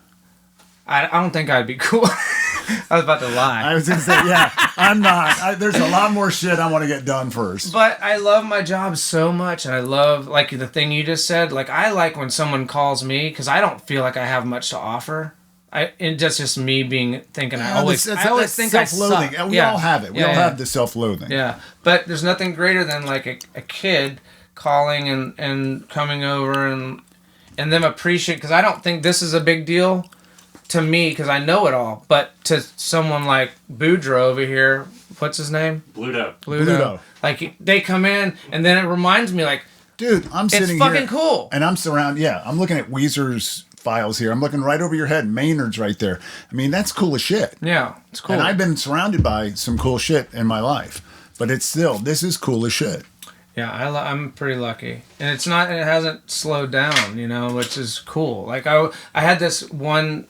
I don't think I'd be cool. I was about to lie. I was going to say, yeah, I'm not. There's a lot more shit I want to get done first. But I love my job so much, and I love, like, the thing you just said. Like, I like when someone calls me, because I don't feel like I have much to offer. That's just me thinking I always think I suck. We all have it. We all have the self-loathing. Yeah, but there's nothing greater than like a kid calling and coming over and them appreciate, because I don't think this is a big deal to me because I know it all, but to someone like Boudreaux over here, what's his name? Bluto. Like, they come in and then it reminds me, like, dude, I'm sitting here. It's fucking cool. And I'm surrounded. Yeah, I'm looking at Weezer's files here. I'm looking right over your head. Maynard's right there. I mean, that's cool as shit. Yeah, it's cool. And I've been surrounded by some cool shit in my life, but this is cool as shit. Yeah, I'm pretty lucky, and it hasn't slowed down, which is cool. Like, I had this one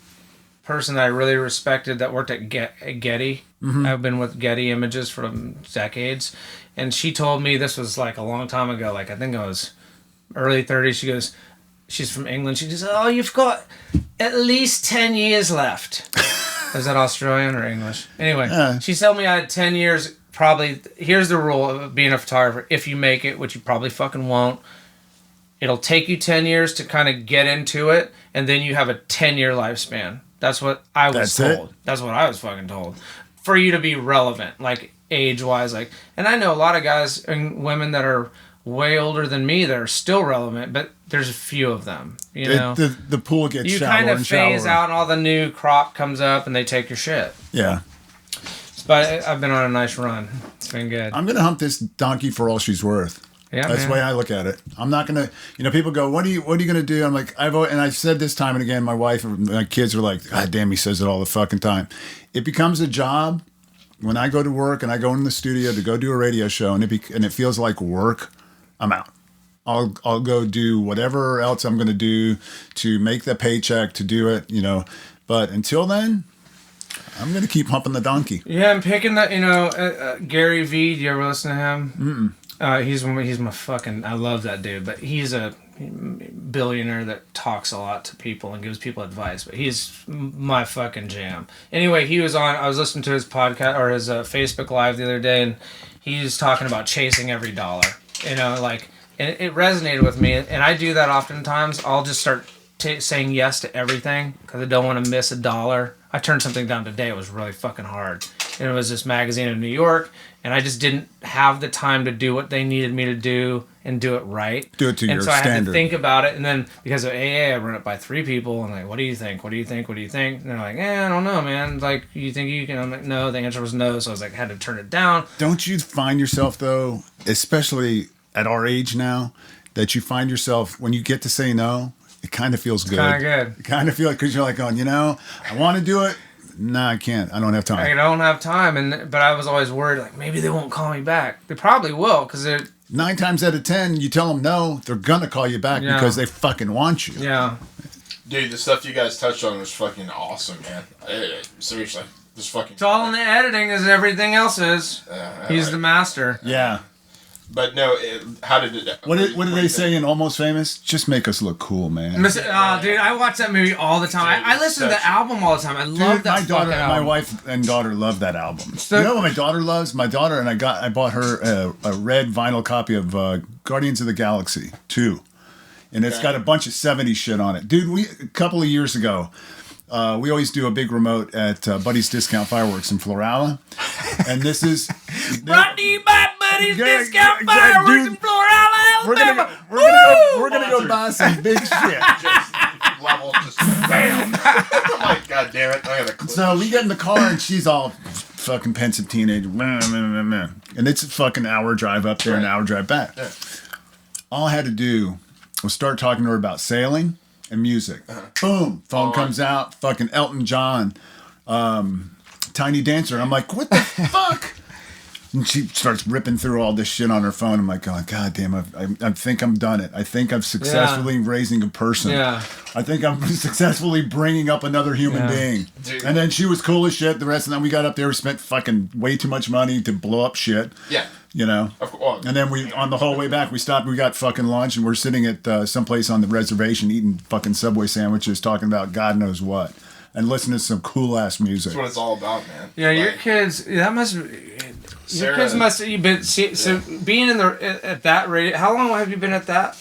person that I really respected that worked at Getty. Mm-hmm. I've been with Getty Images for decades, and she told me, this was like a long time ago, like I think I was early 30s. She goes, she's from England. She says, "Oh, you've got at least 10 years left." Is that Australian or English? Anyway, she told me I had 10 years. Probably, here's the rule of being a photographer. If you make it, which you probably fucking won't, it'll take you 10 years to kind of get into it, and then you have a 10-year lifespan. That's what I was told. That's what I was fucking told. For you to be relevant, like age-wise. And I know a lot of guys and women that are way older than me that are still relevant, but there's a few of them, The pool gets you shallower kind of and phase shallower. out, and all the new crop comes up, and they take your shit. Yeah. But I've been on a nice run. It's been good. I'm going to hump this donkey for all she's worth. Yeah, that's the way I look at it. I'm not going to, people go, what are you going to do? I'm like, and I've said this time and again, my wife and my kids are like, God damn, he says it all the fucking time. It becomes a job when I go to work and I go in the studio to go do a radio show and it feels like work, I'm out. I'll go do whatever else I'm going to do to make the paycheck to do it, but until then, I'm going to keep humping the donkey. Yeah, I'm picking that, Gary Vee. Do you ever listen to him? He's my fucking, I love that dude, but he's a billionaire that talks a lot to people and gives people advice, but he's my fucking jam. Anyway, I was listening to his podcast or his Facebook Live the other day, and he was talking about chasing every dollar, and it resonated with me, and I do that oftentimes. I'll just start saying yes to everything because I don't want to miss a dollar. I turned something down today. It was really fucking hard. and it was this magazine in New York, and I just didn't have the time to do what they needed me to do and do it right. Do it to your And so I had standard. to think about it, and then because of AA, I run it by 3 people, and like, what do you think? What do you think? What do you think? And they're like, I don't know, man. Like, you think you can? I'm like, no. The answer was no. So I was like, had to turn it down. Don't you find yourself though, especially at our age now, that you find yourself when you get to say no, it kind of feels good. Kind of good. You kind of feel like because you're like going, I want to do it. No, I can't. I don't have time. I don't have time, but I was always worried, like maybe they won't call me back. They probably will, because they're 9 times out of 10, you tell them no, they're gonna call you back because they fucking want you. Yeah. Dude, the stuff you guys touched on was fucking awesome, man. Seriously, just fucking. It's all in the editing, as everything else is. He's the master. Yeah. But no, how did it? What did they say in Almost Famous? Just make us look cool, man. Dude, I watch that movie all the time. I listen to the album all the time. I love that. My daughter, fucking album. my wife and daughter love that album. You know what my daughter loves? My daughter and I bought her a red vinyl copy of Guardians of the Galaxy 2, and it's got a bunch of '70s shit on it, dude. A couple of years ago. We always do a big remote at Buddy's Discount Fireworks in Florala. And this is... Brought to you by Buddy's Discount Fireworks in Florala, Alabama. We're gonna go buy some big shit. Bam! I'm like, God damn it. I gotta So we get in the car and she's all fucking pensive teenager. And it's a fucking hour drive up there, an hour drive back. Yeah. All I had to do was start talking to her about sailing and music. Boom, phone comes out, fucking Elton John, Tiny Dancer. I'm like, what the fuck? And she starts ripping through all this shit on her phone. I'm like, oh, God damn, I think I'm done it. I think I'm successfully raising a person. Yeah. I think I'm successfully bringing up another human being. Dude. And then she was cool as shit. The rest of the time we got up there, we spent fucking way too much money to blow up shit. Yeah. You know? Of course. And then on the whole way back, we stopped, we got fucking lunch, and we're sitting at someplace on the reservation eating fucking Subway sandwiches, talking about God knows what, and listening to some cool ass music. That's what it's all about, man. Yeah, your kids. That must. Your kids must. You've been so being in at that radio. How long have you been at that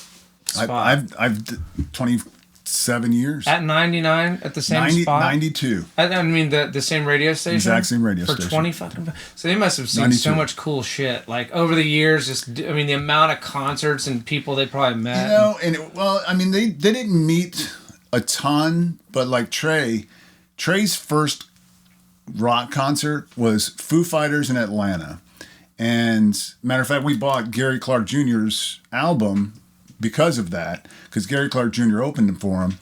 spot? I've 27 years. At 99 at the same spot. 92. I mean the same radio station. Exact same radio for station. 20 fucking. So they must have seen 92. so much cool shit. Like over the years, the amount of concerts and people they probably met. They didn't meet a ton, but like Trey's first rock concert was Foo Fighters in Atlanta. And matter of fact, we bought Gary Clark Jr.'s album because of that, because Gary Clark Jr. opened it for him.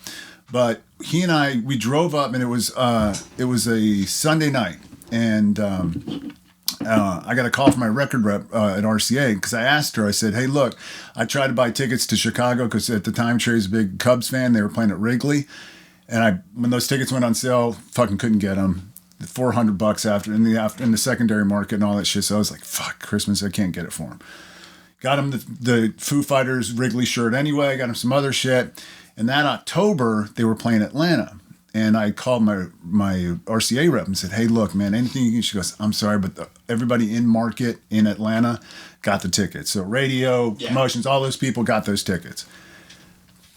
But he and we drove up, and it was a Sunday night, and I got a call from my record rep at RCA, because I asked her, I said, hey, look, I tried to buy tickets to Chicago, because at the time Trey's a big Cubs fan. They were playing at Wrigley. And when those tickets went on sale, fucking couldn't get them. $400 after in the secondary market and all that shit. So I was like, fuck, Christmas, I can't get it for him. Got him the Foo Fighters Wrigley shirt anyway. Got him some other shit. And that October, they were playing Atlanta. And I called my RCA rep and said, hey, look, man, anything you can. She goes, I'm sorry, but everybody in market in Atlanta got the tickets. So radio, promotions, all those people got those tickets.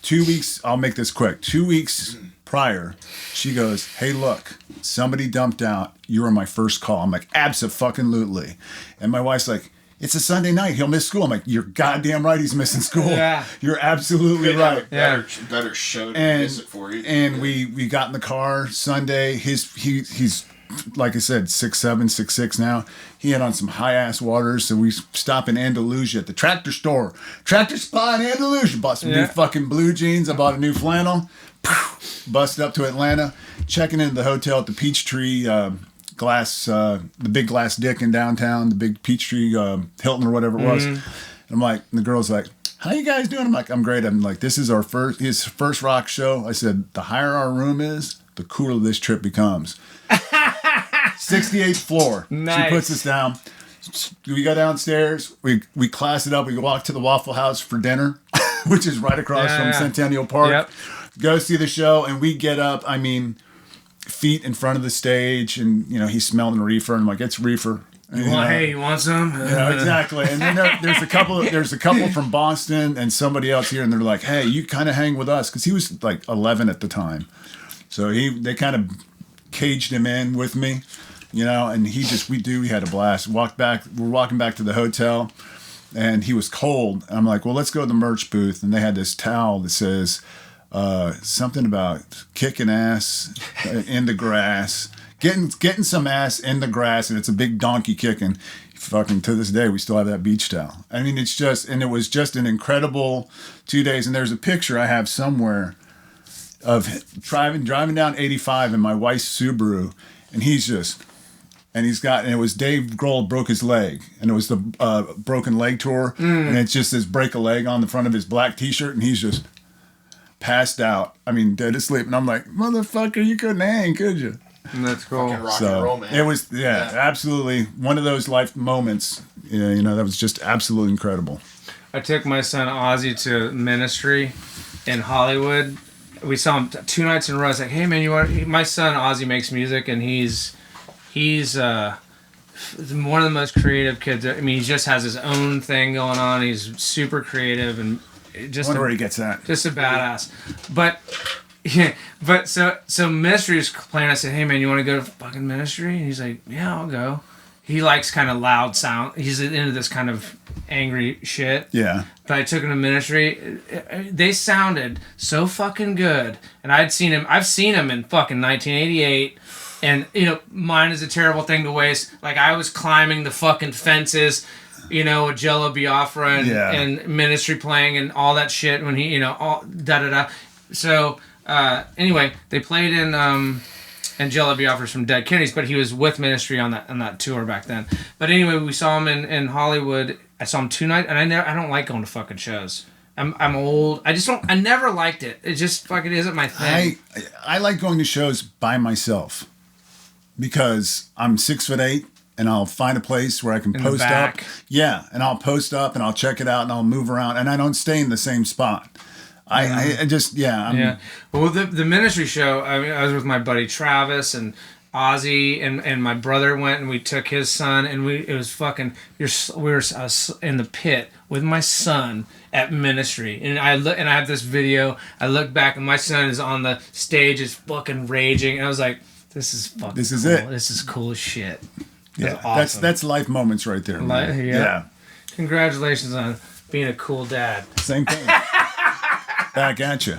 2 weeks, I'll make this quick. 2 weeks prior, she goes, hey, look, somebody dumped out. You were my first call. I'm like, abso-fucking-lutely. And my wife's like, it's a Sunday night. He'll miss school. I'm like, you're goddamn right he's missing school. Yeah. You're absolutely right. Better show to miss it for you. And we got in the car Sunday. He's like I said, 6'7", 6'6" now. He had on some high-ass waters, so we stopped in Andalusia at the tractor store. Tractor Supply in Andalusia. Bought some new fucking blue jeans. I bought a new flannel. Busted up to Atlanta. Checking into the hotel at the Peachtree glass, the big glass dick in downtown, the big Peachtree Hilton or whatever it was. And I'm like, and the girl's like, how you guys doing? I'm like, I'm great. I'm like, this is his first rock show. I said, the higher our room is, the cooler this trip becomes. 68th floor. Nice. She puts us down. We go downstairs. We class it up. We walk to the Waffle House for dinner, which is right across from Centennial Park. Yep. Go see the show, and we get up. I mean, feet in front of the stage, and he's smelling reefer, and I'm like, it's reefer. And, hey, you want some? Exactly. And then there's a couple from Boston and somebody else here, and they're like, hey, you kind of hang with us, because he was like 11 at the time, so they kind of caged him in with me. you know, and we had a blast. We're walking back to the hotel, and he was cold. I'm like, well, let's go to the merch booth. And they had this towel that says something about kicking ass in the grass, getting some ass in the grass, and it's a big donkey kicking. Fucking to this day, we still have that beach towel. I mean, it was just an incredible 2 days. And there's a picture I have somewhere of driving down 85 in my wife's Subaru, and it was Dave Grohl broke his leg, and it was the Broken Leg Tour, and it's just this break a leg on the front of his black t-shirt, and he's just passed out. I mean, dead asleep, and I'm like, motherfucker, you couldn't hang, could you? That's cool. Rock and roll, man. It was, absolutely one of those life moments. You know, that was just absolutely incredible. I took my son Ozzy to Ministry in Hollywood. We saw him 2 nights in a row. I was like, hey man, my son Ozzy makes music, and he's one of the most creative kids. I mean, he just has his own thing going on. He's super creative and just wonder where he gets that. Just a badass. But so Ministry was playing. I said, hey man, you want to go to fucking Ministry? And he's like, yeah, I'll go. He likes kind of loud sound. He's into this kind of angry shit. Yeah. But I took him to Ministry. They sounded so fucking good. And I've seen him in fucking 1988. And, you know, mine is a terrible thing to waste. Like, I was climbing the fucking fences, you know, with Jello Biafra and Ministry playing and all that shit when he, you know, all da-da-da. So, anyway, they played in Jello Biafra's from Dead Kennedys, but he was with Ministry on that tour back then. But anyway, we saw him in Hollywood. I saw him 2 nights, and I don't like going to fucking shows. I'm old. I never liked it. It just fucking isn't my thing. I like going to shows by myself because I'm 6'8", and I'll find a place where I can post up. Yeah, and I'll post up and I'll check it out and I'll move around, and I don't stay in the same spot. I just Well, the Ministry show. I mean, I was with my buddy Travis and Ozzy, and my brother went, and we took his son, and we were in the pit with my son at Ministry, and I have this video. I look back, and my son is on the stage, is fucking raging, and I was like, this is cool. It. This is cool as shit. That's awesome. That's life moments right there. Yeah. Congratulations on being a cool dad. Same thing. Back at you.